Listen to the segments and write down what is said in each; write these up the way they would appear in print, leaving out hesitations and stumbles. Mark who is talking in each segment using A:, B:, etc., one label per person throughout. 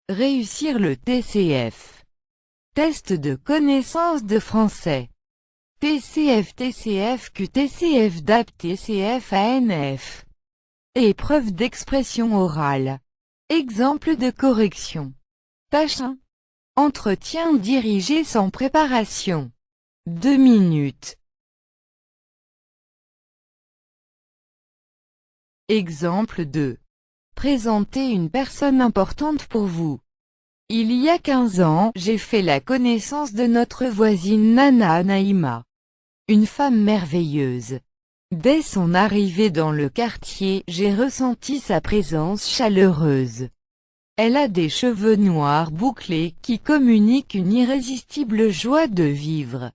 A: Réussir le TCF. Test de connaissance de français. TCF TCFQ TCF DAP TCF ANF. Épreuve d'expression orale. Exemple de correction. Tâche 1. Entretien dirigé sans préparation. 2 minutes. Exemple 2. Présentez une personne importante pour vous. Il y a 15 ans, j'ai fait la connaissance de notre voisine Nana Naïma. Une femme merveilleuse. Dès son arrivée dans le quartier, j'ai ressenti sa présence chaleureuse. Elle a des cheveux noirs bouclés qui communiquent une irrésistible joie de vivre.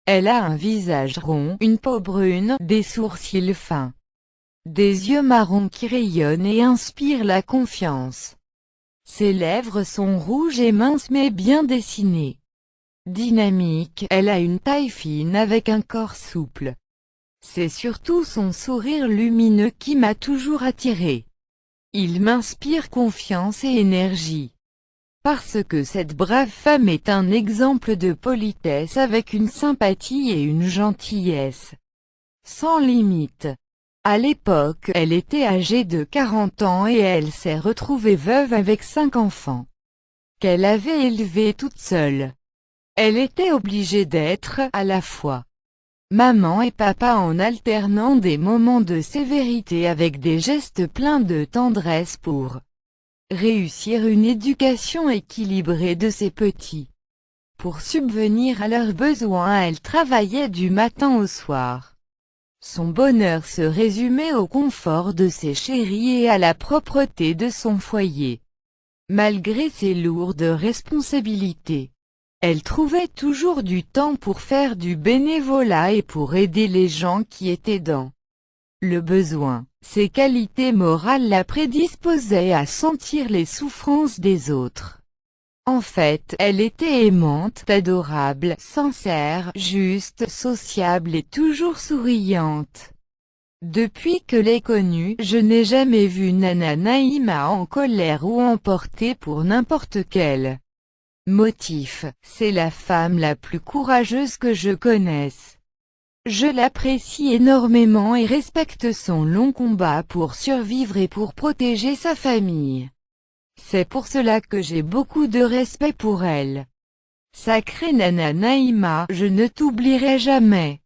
A: Elle a un visage rond, une peau brune, des sourcils fins. Des yeux marrons qui rayonnent et inspirent la confiance. Ses lèvres sont rouges et minces mais bien dessinées. Dynamique, elle a une taille fine avec un corps souple. C'est surtout son sourire lumineux qui m'a toujours attiré. Il m'inspire confiance et énergie. Parce que cette brave femme est un exemple de politesse avec une sympathie et une gentillesse sans limite. À l'époque, elle était âgée de 40 ans et elle s'est retrouvée veuve avec 5 enfants qu'elle avait élevés toute seule. Elle était obligée d'être, à la fois, maman et papa en alternant des moments de sévérité avec des gestes pleins de tendresse pour réussir une éducation équilibrée de ses petits. Pour subvenir à leurs besoins, elle travaillait du matin au soir. Son bonheur se résumait au confort de ses chéris et à la propreté de son foyer. Malgré ses lourdes responsabilités, elle trouvait toujours du temps pour faire du bénévolat et pour aider les gens qui étaient dans le besoin. Ses qualités morales la prédisposaient à sentir les souffrances des autres. En fait, elle était aimante, adorable, sincère, juste, sociable et toujours souriante. Depuis que l'ai connue, je n'ai jamais vu Nana Naïma en colère ou emportée pour n'importe quel motif. C'est la femme la plus courageuse que je connaisse. Je l'apprécie énormément et respecte son long combat pour survivre et pour protéger sa famille. C'est pour cela que j'ai beaucoup de respect pour elle. Sacrée Nana Naïma, je ne t'oublierai jamais.